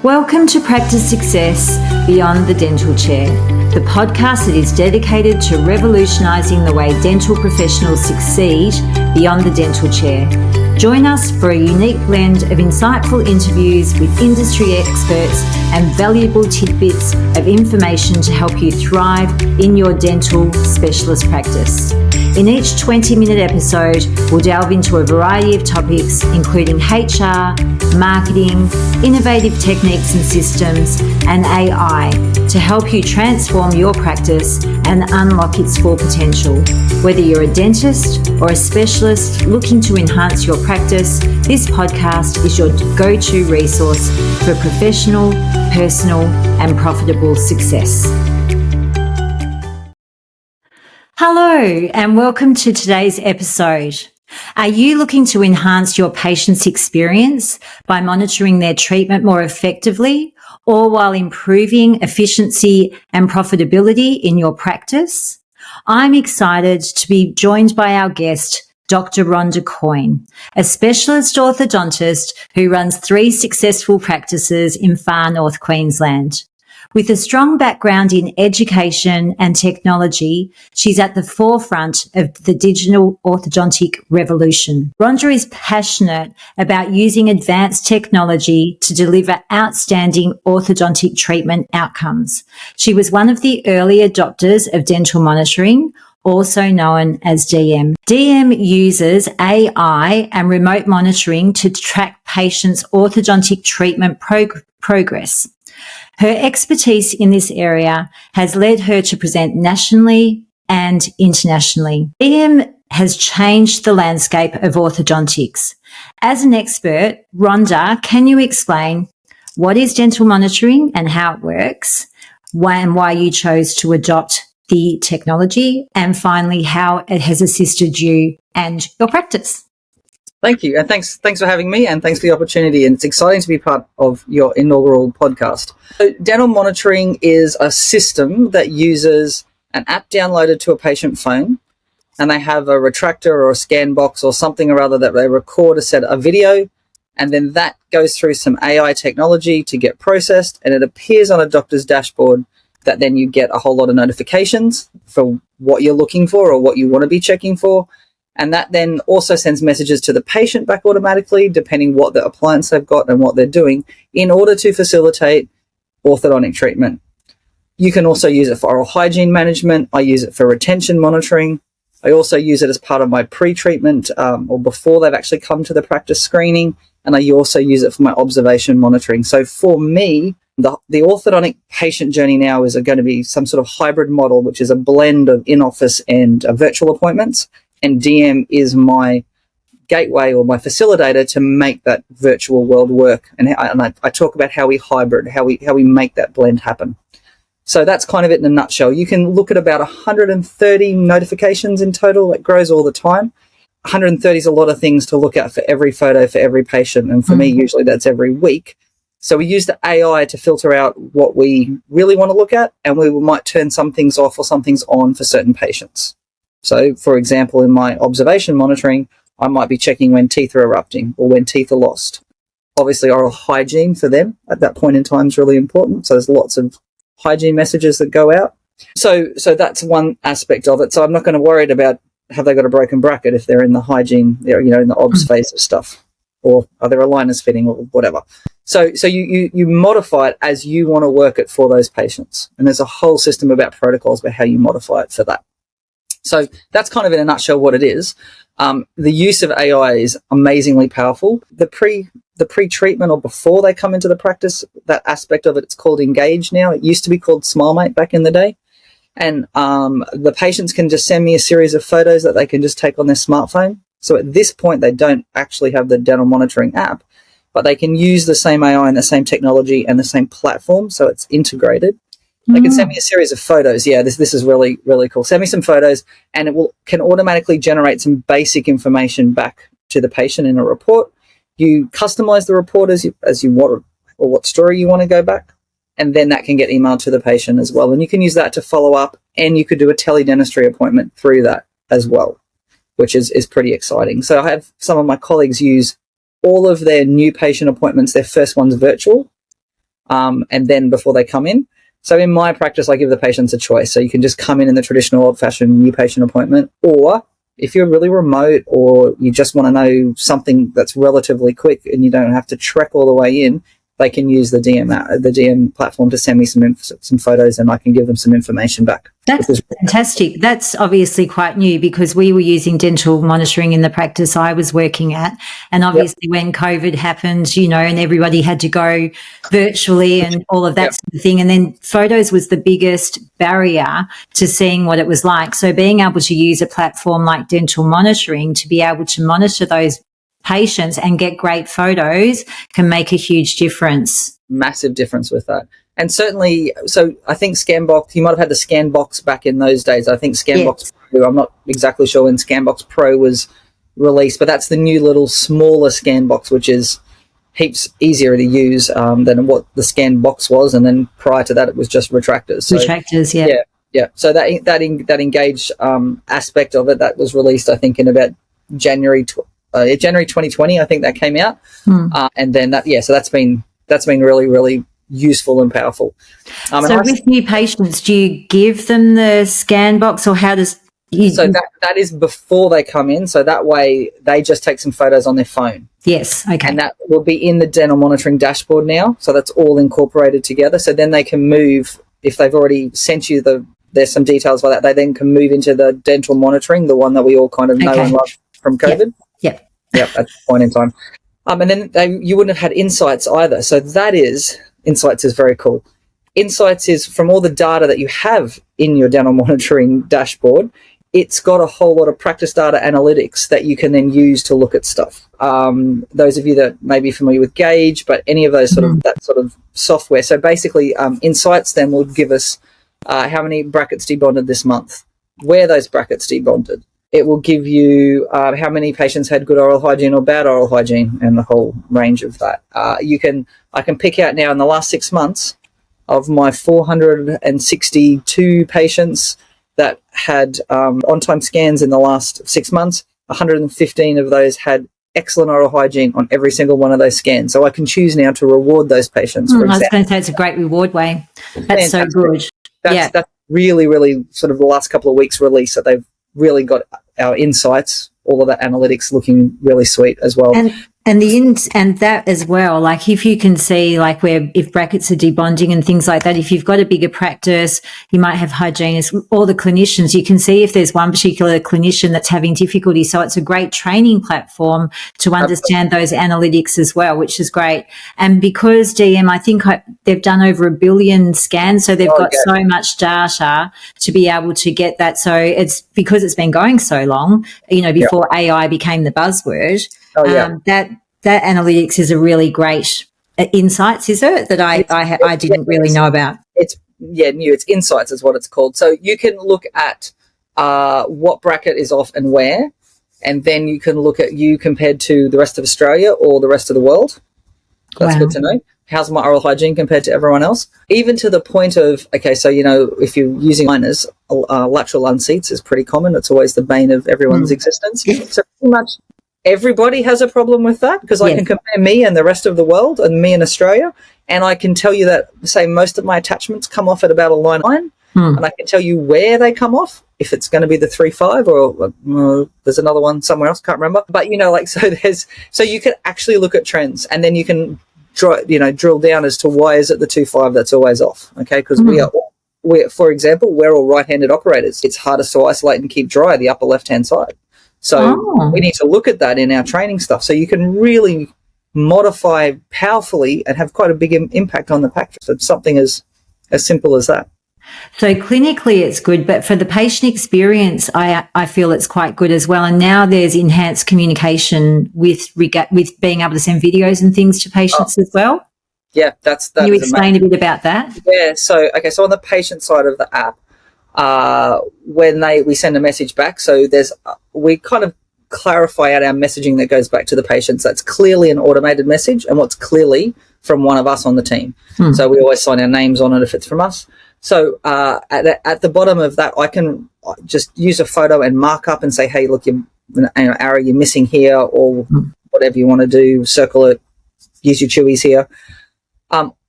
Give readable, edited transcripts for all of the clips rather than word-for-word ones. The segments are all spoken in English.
Welcome to Practice Success Beyond the Dental Chair, the podcast that is dedicated to revolutionising the way dental professionals succeed beyond the dental chair. Join us for a unique blend of insightful interviews with industry experts and valuable tidbits of information to help you thrive in your dental specialist practice. In each 20-minute episode, we'll delve into a variety of topics, including HR, marketing, innovative techniques and systems, and AI to help you transform your practice and unlock its full potential. Whether you're a dentist or a specialist looking to enhance your practice, this podcast is your go-to resource for professional, personal, and profitable success. Hello, and welcome to today's episode. Are you looking to enhance your patient's experience by monitoring their treatment more effectively, or while improving efficiency and profitability in your practice? I'm excited to be joined by our guest, Dr Rhonda Coyne, a specialist orthodontist who runs 3 successful practices in Far North Queensland. With a strong background in education and technology, she's at the forefront of the digital orthodontic revolution. Rhonda is passionate about using advanced technology to deliver outstanding orthodontic treatment outcomes. She was one of the early adopters of dental monitoring, also known as DM. DM uses AI and remote monitoring to track patients' orthodontic treatment progress. Her expertise in this area has led her to present nationally and internationally. DM has changed the landscape of orthodontics. As an expert, Rhonda, can you explain what is dental monitoring and how it works, why you chose to adopt the technology, and finally how it has assisted you and your practice? Thank you. And thanks for having me, and thanks for the opportunity. And it's exciting to be part of your inaugural podcast. So dental monitoring is a system that uses an app downloaded to a patient phone, and they have a retractor or a scan box or something or other that they record a video, and then that goes through some AI technology to get processed, and it appears on a doctor's dashboard that then you get a whole lot of notifications for what you're looking for or what you want to be checking for. And that then also sends messages to the patient back automatically, depending what the appliance they've got and what they're doing, in order to facilitate orthodontic treatment. You can also use it for oral hygiene management. I use it for retention monitoring. I also use it as part of my pre-treatment or before they've actually come to the practice screening. And I also use it for my observation monitoring. So for me, the orthodontic patient journey now is going to be some sort of hybrid model, which is a blend of in-office and virtual appointments. And DM is my gateway or my facilitator to make that virtual world work. And I talk about how we hybrid, how we make that blend happen. So that's kind of it in a nutshell. You can look at about 130 notifications in total. It grows all the time. 130 is a lot of things to look at for every photo, for every patient. And for me, usually that's every week. So we use the AI to filter out what we really want to look at, and we might turn some things off or some things on for certain patients. So, for example, in my observation monitoring, I might be checking when teeth are erupting or when teeth are lost. Obviously, oral hygiene for them at that point in time is really important. So there's lots of hygiene messages that go out. So that's one aspect of it. So I'm not going to worry about have they got a broken bracket if they're in the hygiene, in the obs phase of stuff, or are there aligners fitting or whatever. So you modify it as you want to work it for those patients. And there's a whole system about protocols about how you modify it for that. So that's kind of in a nutshell what it is. The use of AI is amazingly powerful. The pre-treatment or before they come into the practice, that aspect of it, it's called Engage now. It used to be called SmileMate back in the day. And the patients can just send me a series of photos that they can just take on their smartphone. So at this point, they don't actually have the dental monitoring app, but they can use the same AI and the same technology and the same platform. So it's integrated. They can send me a series of photos. Yeah, this is really, really cool. Send me some photos, and it can automatically generate some basic information back to the patient in a report. You customize the report as you want, or what story you want to go back, and then that can get emailed to the patient as well. And you can use that to follow up, and you could do a teledentistry appointment through that as well, which is pretty exciting. So I have some of my colleagues use all of their new patient appointments, their first one's virtual, and then before they come in. So in my practice, I give the patients a choice. So you can just come in the traditional old-fashioned new patient appointment, or if you're really remote or you just want to know something that's relatively quick and you don't have to trek all the way in, they can use the DM platform to send me some photos, and I can give them some information back. That's fantastic. That's obviously quite new, because we were using dental monitoring in the practice I was working at. And obviously when COVID happened, and everybody had to go virtually and all of that sort of thing. And then photos was the biggest barrier to seeing what it was like. So being able to use a platform like dental monitoring to be able to monitor those patients and get great photos can make a huge difference. Massive difference with that. And certainly, so I think Scanbox, you might have had the Scanbox back in those days. I think Scanbox Pro, I'm not exactly sure when Scanbox Pro was released, but that's the new little smaller Scanbox, which is heaps easier to use than what the Scanbox was. And then prior to that, it was just retractors. So, yeah. So that engaged aspect of it, that was released, I think, in about January 2020, I think that came out. And then so that's been really, really useful and powerful. So with new patients, do you give them the scan box, or how does so that is before they come in, so that way they just take some photos on their phone. Yes, okay. And that will be in the dental monitoring dashboard now, so that's all incorporated together. So then they can move, if they've already sent you there's some details about that, they then can move into the dental monitoring, the one that we all kind of know and love from COVID. Yep, at the point in time. And then you wouldn't have had insights either. So insights is very cool. Insights is from all the data that you have in your dental monitoring dashboard. It's got a whole lot of practice data analytics that you can then use to look at stuff. Those of you that may be familiar with Gauge, but any of those that sort of software. So basically, Insights then will give us how many brackets debonded this month, where those brackets debonded. It will give you how many patients had good oral hygiene or bad oral hygiene, and the whole range of that. I can pick out now in the last 6 months of my 462 patients that had on-time scans in the last 6 months. 115 of those had excellent oral hygiene on every single one of those scans. So I can choose now to reward those patients. I was going to say, it's a great reward way. That's fantastic. So good. That's really, really sort of the last couple of weeks release that they've really got our insights, all of that analytics looking really sweet as well. And that as well, like if you can see like if brackets are debonding and things like that, if you've got a bigger practice, you might have hygienists or the clinicians, you can see if there's one particular clinician that's having difficulty. So it's a great training platform to understand those analytics as well, which is great. And because DM, I think they've done over 1 billion scans, so they've got so much data to be able to get that. So it's because it's been going so long, before AI became the buzzword. That analytics is a really great insights, is it? That I didn't really know about. It's new. It's Insights is what it's called. So you can look at what bracket is off and where, and then you can look at you compared to the rest of Australia or the rest of the world. That's good to know. How's my oral hygiene compared to everyone else? Even to the point of, so, if you're using liners, lateral unseats is pretty common. It's always the bane of everyone's existence. So pretty much everybody has a problem with that, because I can compare me and the rest of the world and me in Australia, and I can tell you that, say, most of my attachments come off at about a line 9, and I can tell you where they come off, if it's going to be the 3-5 or there's another one somewhere else, can't remember. But, so you can actually look at trends, and then you can drill down as to why is it the 2-5 that's always off, okay? Because for example, we're all right-handed operators. It's hardest to isolate and keep dry the upper left-hand side. So we need to look at that in our training stuff. So you can really modify powerfully and have quite a big impact on the practice. It's something as simple as that. So clinically it's good, but for the patient experience, I feel it's quite good as well. And now there's enhanced communication with being able to send videos and things to patients as well. Yeah, that Can you explain a bit about that? Yeah, so on the patient side of the app, when we send a message back, so we kind of clarify out our messaging that goes back to the patients. That's clearly an automated message, and what's clearly from one of us on the team. So we always sign our names on it if it's from us. So at the bottom of that, I can just use a photo and mark up and say, hey, look, arrow, you're missing here, or whatever you want to do, circle it, use your chewies here.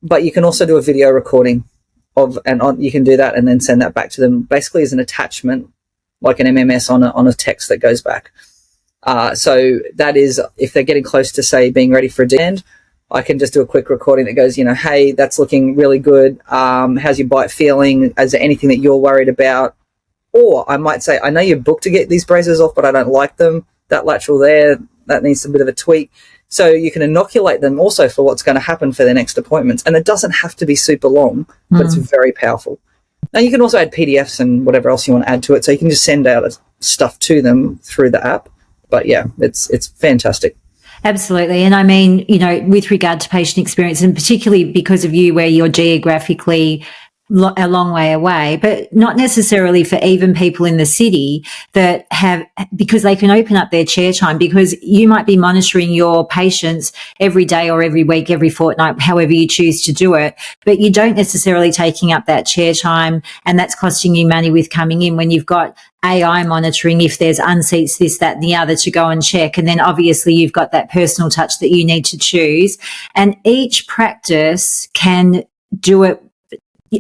But you can also do a video recording you can do that and then send that back to them basically as an attachment, like an MMS on a text that goes back. So that is, if they're getting close to, say, being ready for a demand, I can just do a quick recording that goes, hey, that's looking really good. How's your bite feeling? Is there anything that you're worried about? Or I might say, I know you're booked to get these braces off, but I don't like them. That lateral there, that needs a bit of a tweak. So you can inoculate them also for what's going to happen for their next appointments. And it doesn't have to be super long, but it's very powerful. Now, you can also add PDFs and whatever else you want to add to it. So you can just send out stuff to them through the app. But yeah, it's fantastic. Absolutely. And I mean, with regard to patient experience, and particularly because of you, where you're geographically a long way away, but not necessarily for even people in the city that have, because they can open up their chair time, because you might be monitoring your patients every day or every week, every fortnight, however you choose to do it, but you don't necessarily taking up that chair time, and that's costing you money with coming in when you've got AI monitoring if there's unseats, this, that, and the other to go and check. And then obviously you've got that personal touch that you need to choose. And each practice can do it,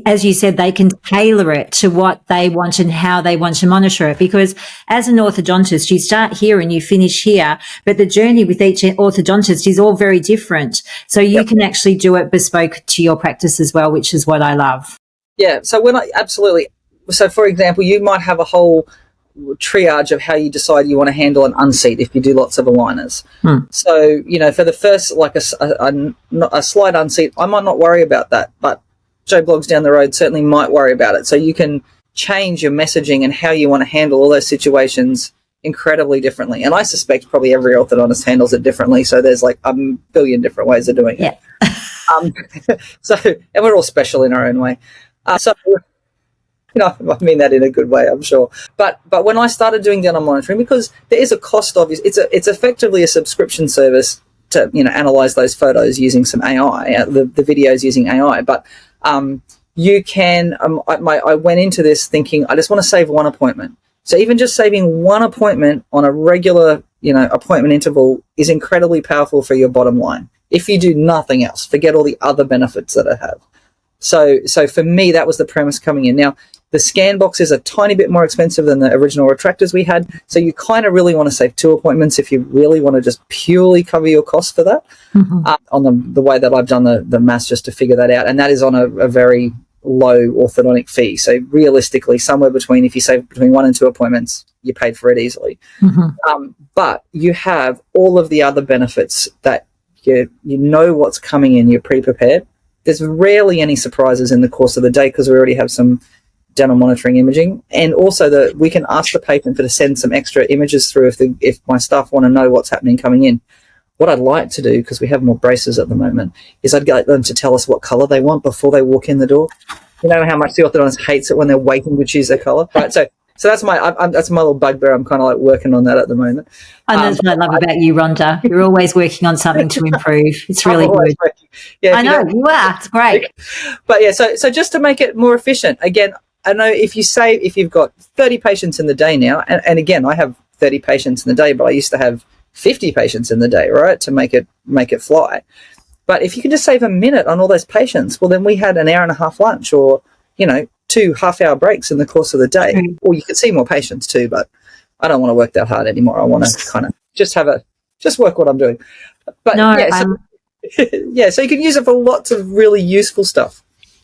as you said, they can tailor it to what they want and how they want to monitor it. Because as an orthodontist, you start here and you finish here, but the journey with each orthodontist is all very different. So you can actually do it bespoke to your practice as well, which is what I love. Yeah. So So, for example, you might have a whole triage of how you decide you want to handle an unseat if you do lots of aligners. So, for the first, like a slight unseat, I might not worry about that, but Joe Bloggs down the road certainly might worry about it. So you can change your messaging and how you want to handle all those situations incredibly differently. And I suspect probably every orthodontist handles it differently. So there's like a billion different ways of doing it. And we're all special in our own way. I mean that in a good way, I'm sure. But when I started doing dental monitoring, because there is a cost, obviously, it's effectively a subscription service to analyze those photos using some AI, the videos using AI. But you can. I went into this thinking I just want to save one appointment. So even just saving one appointment on a regular appointment interval is incredibly powerful for your bottom line. If you do nothing else, forget all the other benefits that it have. So for me, that was the premise coming in. Now, the scan box is a tiny bit more expensive than the original retractors we had. So you kind of really want to save 2 appointments if you really want to just purely cover your costs for that. On the way that I've done the maths just to figure that out. And that is on a very low orthodontic fee. So realistically, somewhere between, if you save between 1 and 2 appointments, you paid for it easily. But you have all of the other benefits that you know what's coming in, you're pre-prepared. There's rarely any surprises in the course of the day because we already have some dental monitoring imaging, and also we can ask the patient to send some extra images through if my staff want to know what's happening coming in. What I'd like to do, because we have more braces at the moment, is I'd get them to tell us what color they want before they walk in the door. You know how much the orthodontist hates it when they're waiting to choose their color, right? So that's my little bugbear. I'm kind of like working on that at the moment. And that's what I love about you, Rhonda. You're always working on something to improve. It's really good. Yeah, I know you are. It's great. But yeah, so just to make it more efficient, again, I know if you've got 30 patients in the day now, and again, I have 30 patients in the day, but I used to have 50 patients in the day, right, to make it fly. But if you can just save a minute on all those patients, well, then we had an hour and a half lunch, or 2 half-hour breaks in the course of the day. Or you could see more patients too, but I don't want to work that hard anymore. I want to kind of just work what I'm doing. But so you can use it for lots of really useful stuff.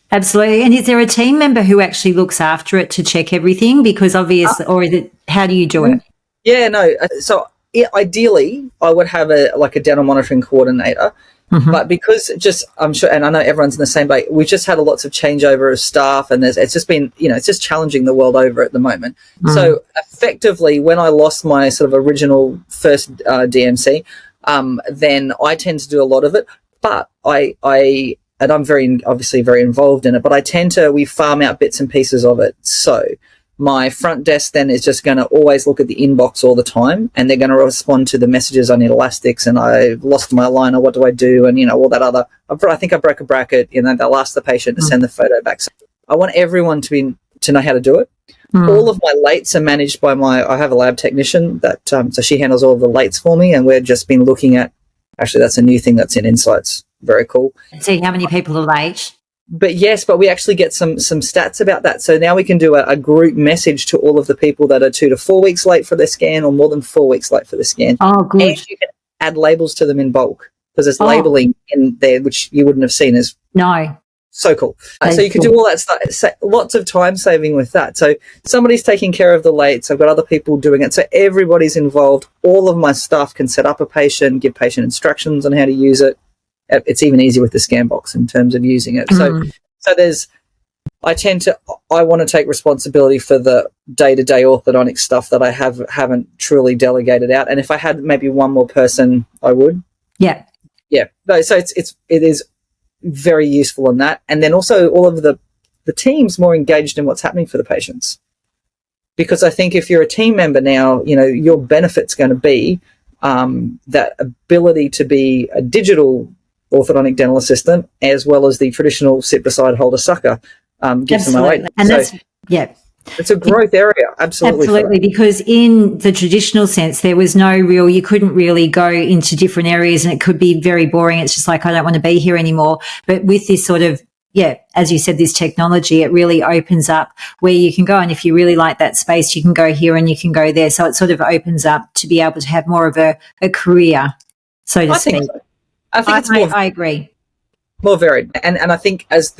Absolutely. And is there a team member who actually looks after it to check everything? Because obviously, how do you do it? Yeah, no. So ideally, I would have a dental monitoring coordinator. But because I'm sure, and I know everyone's in the same boat, we've just had lots of changeover of staff, and it's just been, it's just challenging the world over at the moment. So effectively, when I lost my sort of original first DMC, then I tend to do a lot of it, but and I'm obviously very involved in it, but we farm out bits and pieces of it. So my front desk then is just going to always look at the inbox all the time, and they're going to respond to the messages. I need elastics, and I've lost my aligner. What do I do? And, all that other, I think I broke a bracket, they'll ask the patient to send the photo back. So I want everyone to know how to do it. All of my lates are managed by I have a lab technician that, so she handles all of the lates for me, and we've just been looking at, actually that's a new thing that's in Insights. very cool. See how many people are late. But yes, but we actually get some stats about that. So now we can do a group message to all of the people that are 2 to 4 weeks late for their scan or more than 4 weeks late for the scan. Oh, good. And you can add labels to them in bulk because there's labeling in there, which you wouldn't have seen as no. So cool. So you can do all that stuff, lots of time saving with that. So somebody's taking care of the lates. I've got other people doing it. So everybody's involved. All of my staff can set up a patient, give patient instructions on how to use it. It's even easier with the scan box in terms of using it. So I want to take responsibility for the day-to-day orthodontic stuff that I haven't truly delegated out. And if I had maybe one more person, I would. Yeah. Yeah. So it is very useful in that. And then also all of the team's more engaged in what's happening for the patients. Because I think if you're a team member now, your benefit's going to be that ability to be a digital orthodontic dental assistant as well as the traditional sit beside hold a sucker gives them a weight. And so it's a growth area. Absolutely, because in the traditional sense there was you couldn't really go into different areas and it could be very boring. It's just like, I don't want to be here anymore. But with this sort of, as you said, this technology, it really opens up where you can go, and if you really like that space, you can go here and you can go there. So it sort of opens up to be able to have more of a career, so to speak. I think it's more. I agree. More varied, and I think as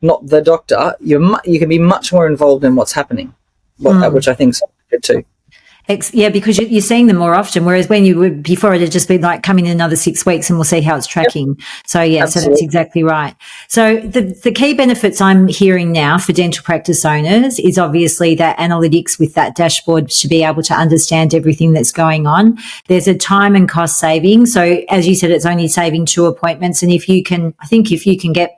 not the doctor, you can be much more involved in what's happening, which I think is good too. Because you're seeing them more often, whereas when you were before, it had just been like, come in another 6 weeks and we'll see how it's tracking. Yep. So, so that's exactly right. So the key benefits I'm hearing now for dental practice owners is obviously that analytics with that dashboard to be able to understand everything that's going on. There's a time and cost saving. So as you said, it's only saving 2 appointments. And if you can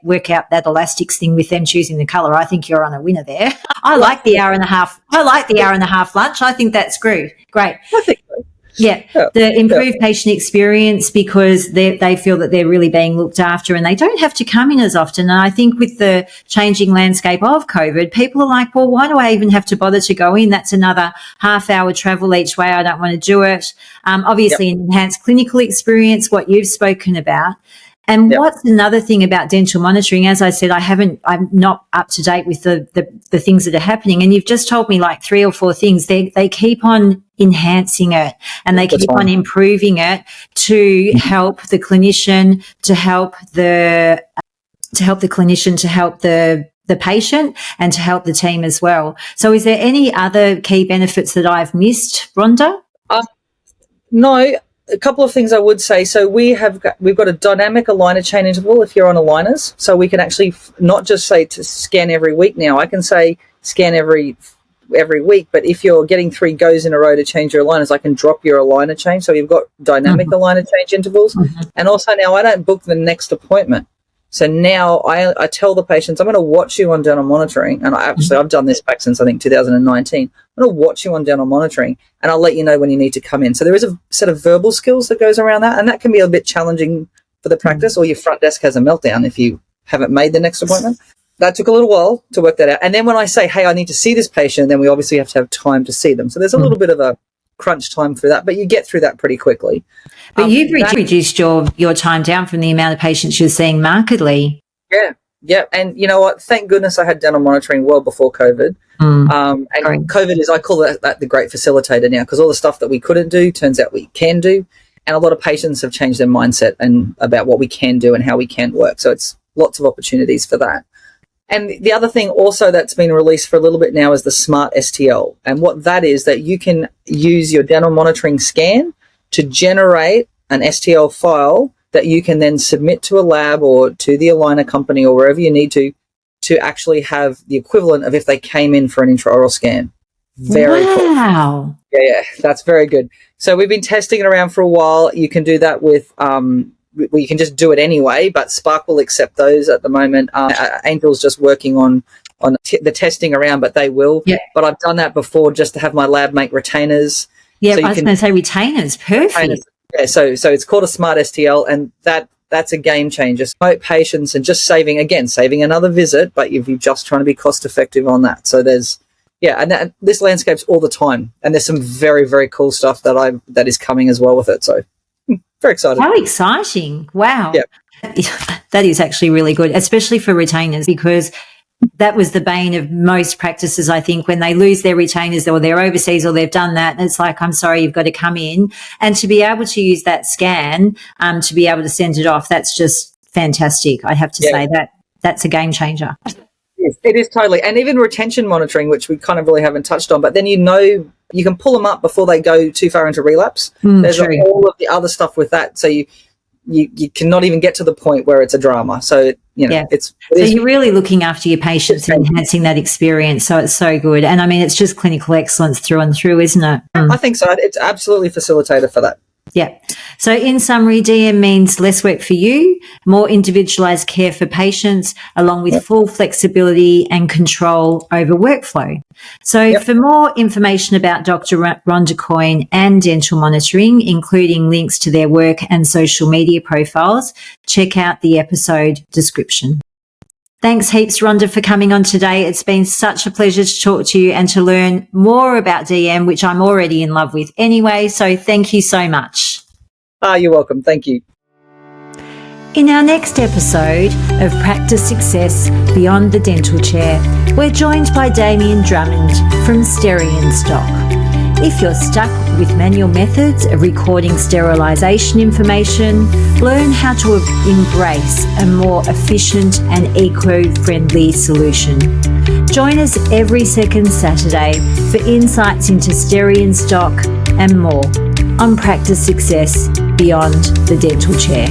work out that elastics thing with them choosing the color, I think you're on a winner there. I like the hour and a half lunch. I think that's great. I think so. Yeah, the improved patient experience because they feel that they're really being looked after and they don't have to come in as often. And I think with the changing landscape of COVID, people are like, well, why do I even have to bother to go in? That's another half-hour travel each way. I don't want to do it. Obviously, an enhanced clinical experience, what you've spoken about. And what's another thing about dental monitoring? As I said, I'm not up to date with the things that are happening. And you've just told me like 3 or 4 things. They keep on enhancing it and they keep on improving it to help the clinician, to help the patient and to help the team as well. So is there any other key benefits that I've missed, Rhonda? No. A couple of things I would say. So we've got a dynamic aligner chain interval if you're on aligners. So we can actually not just say to scan every week now. I can say scan every week. But if you're getting 3 goes in a row to change your aligners, I can drop your aligner change. So you've got dynamic aligner change intervals. And also now I don't book the next appointment. So now I tell the patients, I'm going to watch you on dental monitoring. And I've done this back since I think 2019. I'm going to watch you on dental monitoring and I'll let you know when you need to come in. So there is a set of verbal skills that goes around that. And that can be a bit challenging for the practice, or your front desk has a meltdown if you haven't made the next appointment. That took a little while to work that out. And then when I say, hey, I need to see this patient, then we obviously have to have time to see them. So there's a little bit of a crunch time for that, but you get through that pretty quickly. But you've reduced your time down from the amount of patients you're seeing markedly. Yeah. And you know what? Thank goodness I had dental monitoring well before COVID. And COVID is, I call that the great facilitator now, because all the stuff that we couldn't do, turns out we can do. And a lot of patients have changed their mindset and about what we can do and how we can work. So it's lots of opportunities for that. And the other thing also that's been released for a little bit now is the Smart STL. And what that is, that you can use your dental monitoring scan to generate an STL file that you can then submit to a lab or to the aligner company or wherever you need to actually have the equivalent of if they came in for an intraoral scan. Very cool. Wow. Yeah, that's very good. So we've been testing it around for a while. You can do that with you can just do it anyway, but Spark will accept those at the moment. Angel's just working on the testing around, but they will. Yeah. But I've done that before just to have my lab make retainers. Yeah, so I was going to say retainers. Perfect. Retainers. Yeah, so it's called a Smart STL, and that's a game changer. Promote patients and just saving another visit, but if you're just trying to be cost effective on that. So there's this landscape's all the time, and there's some very, very cool stuff that is coming as well with it. So very excited. How exciting. Wow. Yeah. That is actually really good, especially for retainers, because that was the bane of most practices, I think, when they lose their retainers or they're overseas or they've done that. And it's like, I'm sorry, you've got to come in. And to be able to use that scan, to be able to send it off, that's just fantastic. I have to say that's a game changer. Yes, it is totally. And even retention monitoring, which we kind of really haven't touched on, but then you can pull them up before they go too far into relapse. There's all of the other stuff with that. So you cannot even get to the point where it's a drama. So, so you're really looking after your patients and enhancing that experience. So it's so good. And I mean, it's just clinical excellence through and through, isn't it? I think so. It's absolutely facilitator for that. Yeah. So in summary, DM means less work for you, more individualised care for patients, along with full flexibility and control over workflow. So for more information about Dr. Rhonda Coyne and dental monitoring, including links to their work and social media profiles, check out the episode description. Thanks heaps, Rhonda, for coming on today. It's been such a pleasure to talk to you and to learn more about DM, which I'm already in love with anyway. So thank you so much. You're welcome. Thank you. In our next episode of Practice Success Beyond the Dental Chair, we're joined by Damien Drummond from Stock. If you're stuck with manual methods of recording sterilisation information, learn how to embrace a more efficient and eco-friendly solution. Join us every second Saturday for insights into Stock and more on Practice Success Beyond the Dental Chair.